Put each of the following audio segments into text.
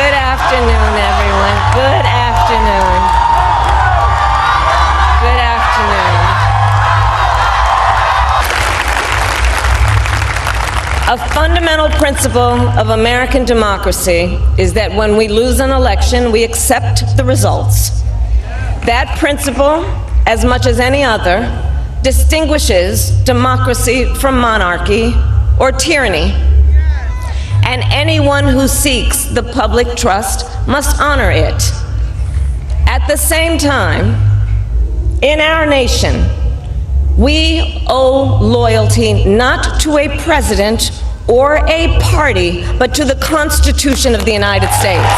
Good afternoon, everyone. Good afternoon. Good afternoon. A fundamental principle of American democracy is that when we lose an election, we accept the results. That principle, as much as any other, distinguishes democracy from monarchy or tyranny. And anyone who seeks the public trust must honor it. At the same time, in our nation, we owe loyalty not to a president or a party, but to the Constitution of the United States.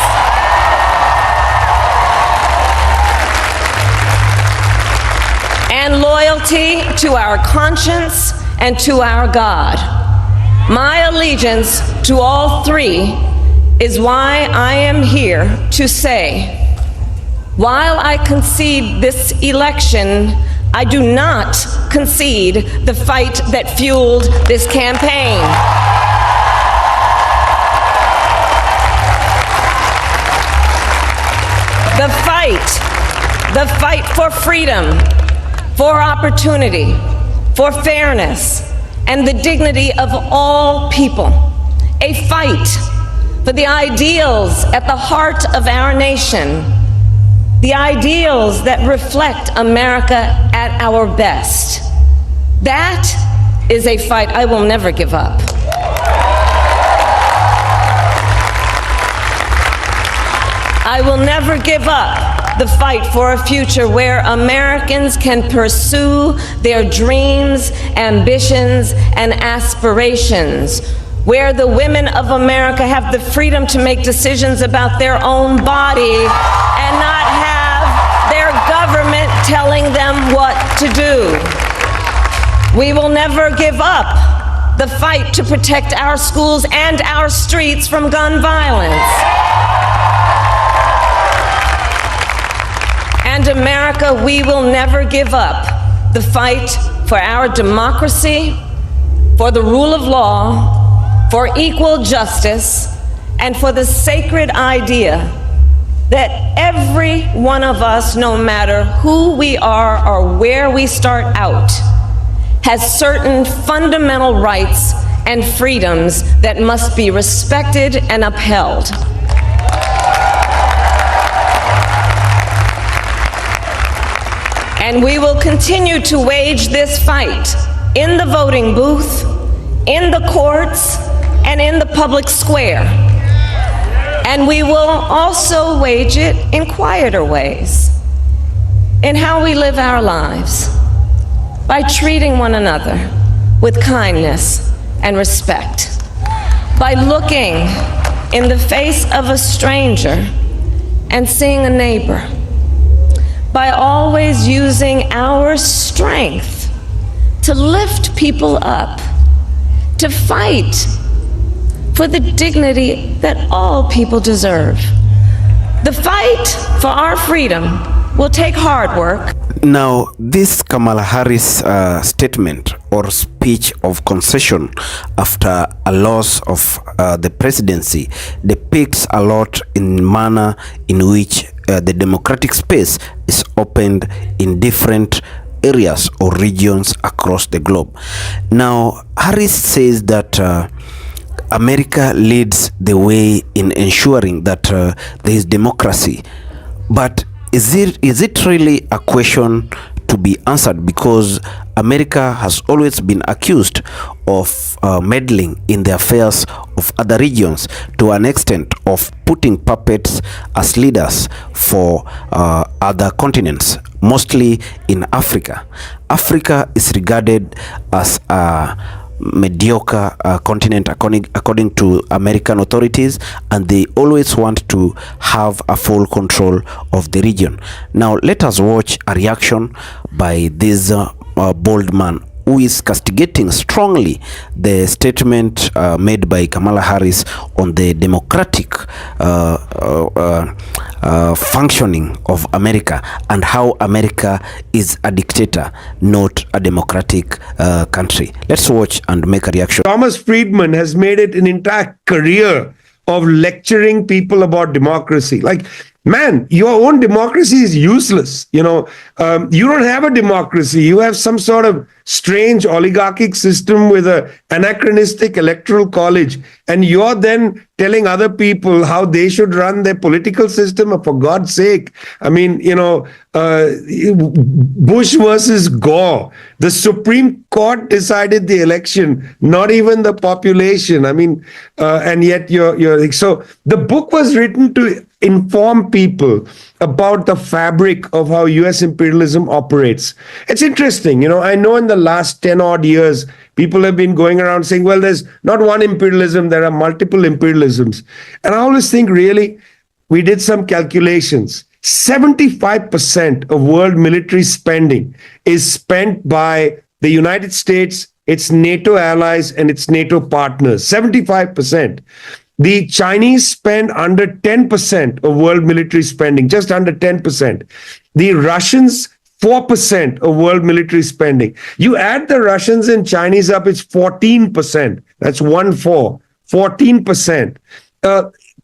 And loyalty to our conscience and to our God. My allegiance to all three is why I am here to say, while I concede this election, I do not concede the fight that fueled this campaign. The fight for freedom, for opportunity, for fairness, and the dignity of all people. A fight for the ideals at the heart of our nation, the ideals that reflect America at our best. That is a fight I will never give up. I will never give up the fight for a future where Americans can pursue their dreams, ambitions, and aspirations, where the women of America have the freedom to make decisions about their own body and not have their government telling them what to do. We will never give up the fight to protect our schools and our streets from gun violence. And America, we will never give up the fight for our democracy, for the rule of law, for equal justice, and for the sacred idea that every one of us, no matter who we are or where we start out, has certain fundamental rights and freedoms that must be respected and upheld. And we will continue to wage this fight in the voting booth, in the courts, and in the public square. And we will also wage it in quieter ways, in how we live our lives, by treating one another with kindness and respect, by looking in the face of a stranger and seeing a neighbor, by always using our strength to lift people up, to fight for the dignity that all people deserve. The fight for our freedom will take hard work. Now, this Kamala Harris statement or speech of concession after a loss of the presidency depicts a lot in manner in which the democratic space is opened in different areas or regions across the globe. Now, Harris says that America leads the way in ensuring that there is democracy. But is it really a question to be answered? Because America has always been accused of meddling in the affairs of other regions to an extent of putting puppets as leaders for other continents, mostly in Africa. Africa is regarded as a mediocre continent according to American authorities, and they always want to have a full control of the region. Now let us watch a reaction by this bold man who is castigating strongly the statement made by Kamala Harris on the democratic functioning of America and how America is a dictator, not a democratic country. Let's watch and make a reaction. Thomas Friedman has made it an entire career of lecturing people about democracy. Like, man, your own democracy is useless. You don't have a democracy. You have some sort of strange oligarchic system with an anachronistic electoral college. And you're then telling other people how they should run their political system. For God's sake. I mean, Bush versus Gore. The Supreme Court decided the election, not even the population. I mean, and yet you're so the book was written to inform people about the fabric of how US imperialism operates. It's interesting, I know in the last 10 odd years, people have been going around saying, well, there's not one imperialism, there are multiple imperialisms. And I always think, really, we did some calculations. 75% of world military spending is spent by the United States, its NATO allies, and its NATO partners. 75%. The Chinese spend under 10% of world military spending, just under 10%. The Russians, 4% of world military spending. You add the Russians and Chinese up, it's 14%. That's 14%.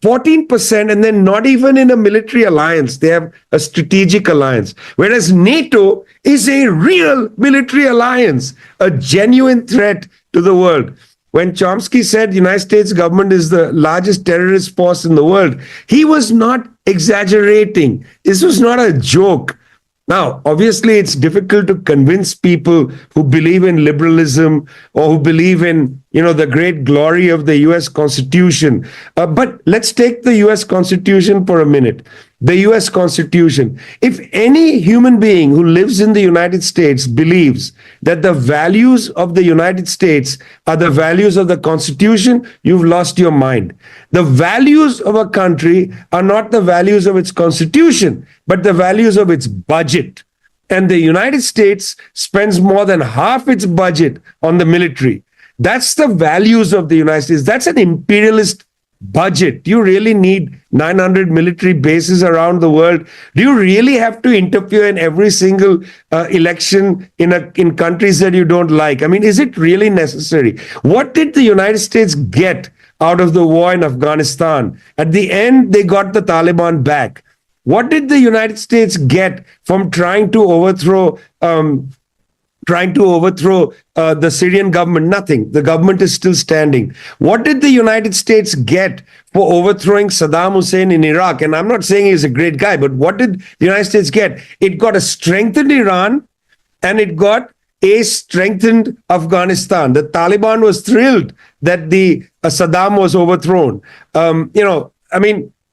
14%, and then not even in a military alliance. They have a strategic alliance. Whereas NATO is a real military alliance, a genuine threat to the world. When Chomsky said the United States government is the largest terrorist force in the world, he was not exaggerating. This was not a joke. Now, obviously, it's difficult to convince people who believe in liberalism or who believe in, the great glory of the US Constitution. But let's take the US Constitution for a minute. The US Constitution. If any human being who lives in the United States believes that the values of the United States are the values of the Constitution, you've lost your mind. The values of a country are not the values of its Constitution, but the values of its budget. And the United States spends more than half its budget on the military. That's the values of the United States. That's an imperialist budget. Do you really need 900 military bases around the world? Do you really have to interfere in every single election in countries that you don't like? I mean, is it really necessary? What did the United States get out of the war in Afghanistan? At the end, they got the Taliban back. What did the United States get from trying to overthrow the Syrian government? Nothing. The government is still standing. What did the United States get for overthrowing Saddam Hussein in Iraq? And I'm not saying he's a great guy, but what did the United States get? It got a strengthened Iran, and it got a strengthened Afghanistan. The Taliban was thrilled that the Saddam was overthrown.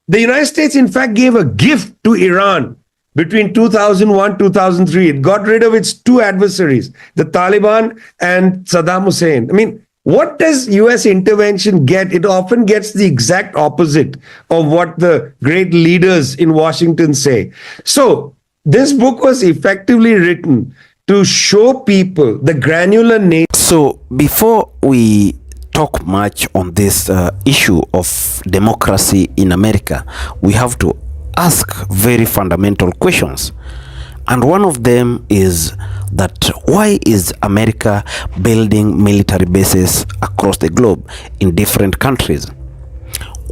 The United States, in fact, gave a gift to Iran. Between 2001, 2003, it got rid of its two adversaries, the Taliban and Saddam Hussein. I mean, what does US intervention get? It often gets the exact opposite of what the great leaders in Washington say. So this book was effectively written to show people the granular nature. So before we talk much on this issue of democracy in America, we have to ask very fundamental questions. And one of them is that why is America building military bases across the globe in different countries?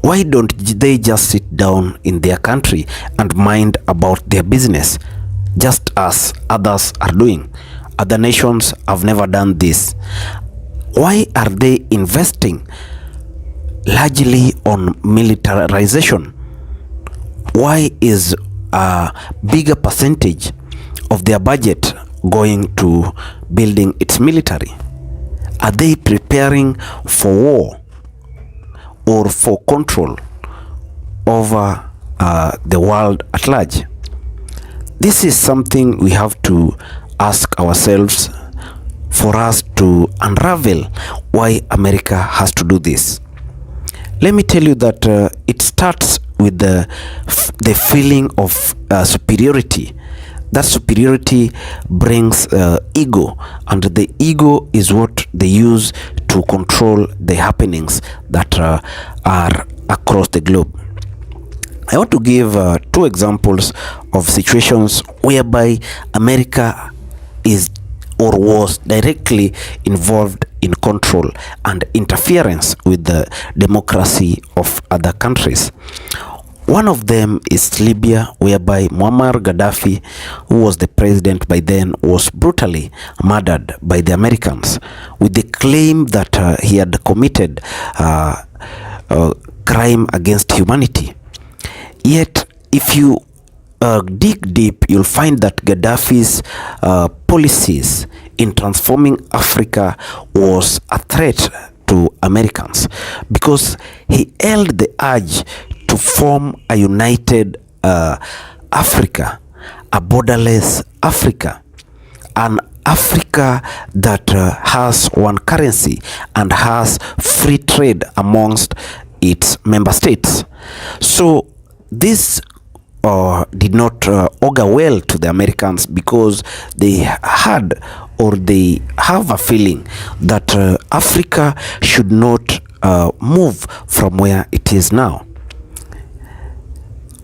Why don't they just sit down in their country and mind about their business, just as others are doing? Other nations have never done this. Why are they investing largely on militarization? Why is a bigger percentage of their budget going to building its military? Are they preparing for war or for control over the world at large? This is something we have to ask ourselves for us to unravel why America has to do this. Let me tell you that it starts with the feeling of superiority. That superiority brings ego, and the ego is what they use to control the happenings that are across the globe. I want to give two examples of situations whereby America is or was directly involved in control and interference with the democracy of other countries. One of them is Libya, whereby Muammar Gaddafi, who was the president by then, was brutally murdered by the Americans with the claim that he had committed crime against humanity. Yet, if you dig deep, you'll find that Gaddafi's policies in transforming Africa was a threat to Americans, because he held the urge to form a united Africa, a borderless Africa, an Africa that has one currency and has free trade amongst its member states. So this did not augur well to the Americans, because they had, or they have a feeling that Africa should not move from where it is now.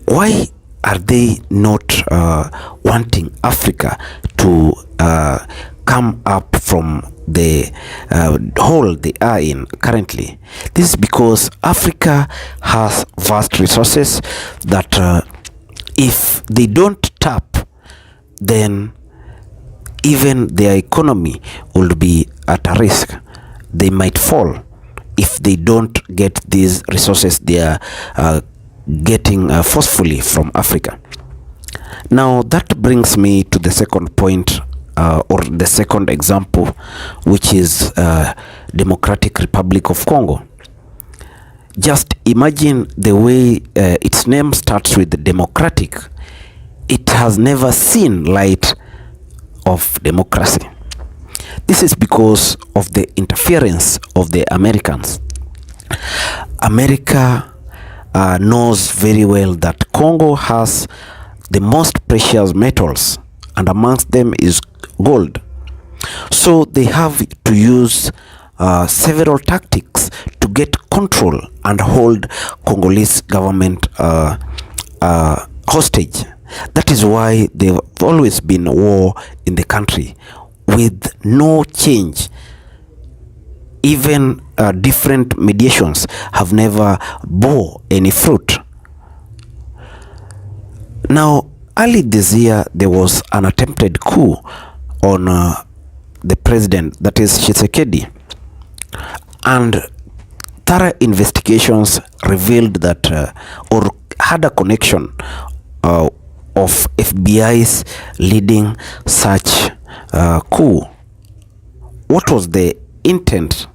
Why are they not wanting Africa to come up from the hole they are in currently? This is because Africa has vast resources that if they don't tap, then even their economy will be at a risk. They might fall if they don't get these resources they are getting forcefully from Africa. Now that brings me to the second point, or the second example, which is Democratic Republic of Congo. Just imagine the way its name starts with democratic. It has never seen light of democracy. This is because of the interference of the Americans. America knows very well that Congo has the most precious metals, and amongst them is gold. So they have to use several tactics to get control and hold Congolese government hostage. That is why there have always been war in the country with no change. Even different mediations have never bore any fruit. Now, early this year, there was an attempted coup on the president, that is Tshisekedi, and thorough investigations revealed that, or had a connection of FBI's leading such coup. What was the intent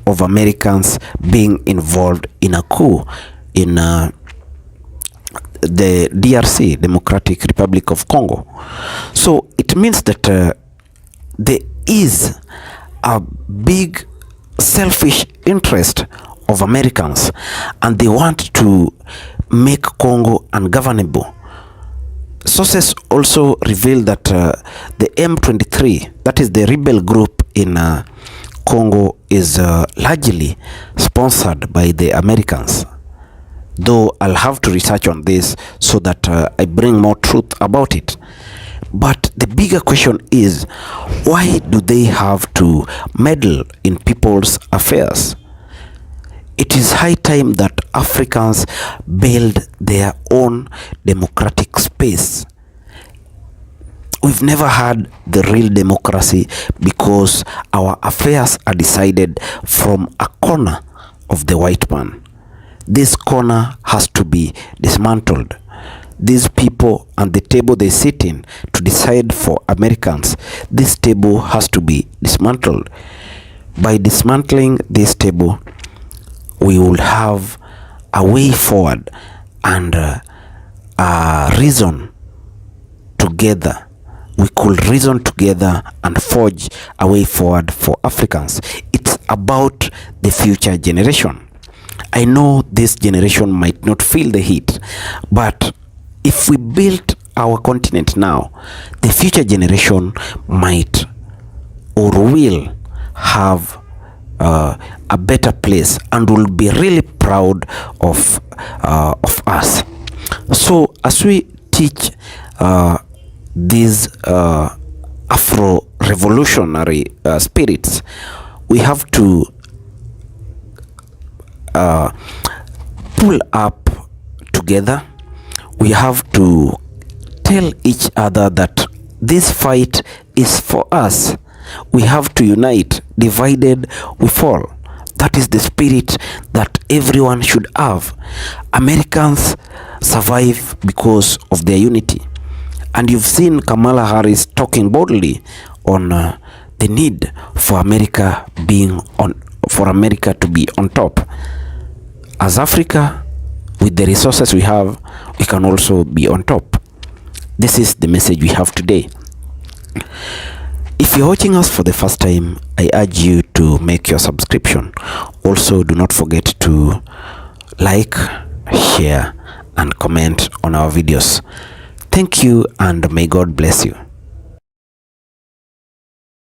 of Americans being involved in a coup in the DRC, Democratic Republic of Congo? So it means that there is a big selfish interest of Americans, and they want to make Congo ungovernable. Sources also reveal that the M23, that is the rebel group in Congo, is largely sponsored by the Americans. Though I'll have to research on this so that I bring more truth about it. But the bigger question is, why do they have to meddle in people's affairs? It is high time that Africans build their own democratic space. We've never had the real democracy because our affairs are decided from a corner of the white man. This corner has to be dismantled. These people and the table they sit in to decide for Americans, this table has to be dismantled. By dismantling this table, we will have a way forward and a reason together. We could reason together and forge a way forward for Africans. It's about the future generation. I know this generation might not feel the heat, but if we build our continent now, the future generation might or will have a better place and will be really proud of us. So as we teach these Afro-revolutionary spirits, we have to pull up together. We have to tell each other that this fight is for us. We have to unite. Divided we fall. That is the spirit that everyone should have. Americans survive because of their unity. And you've seen Kamala Harris talking boldly on the need for America to be on top. As Africa, with the resources we have, we can also be on top. This is the message we have today. If you're watching us for the first time, I urge you to make your subscription. Also, do not forget to like, share, and comment on our videos. Thank you, and may God bless you.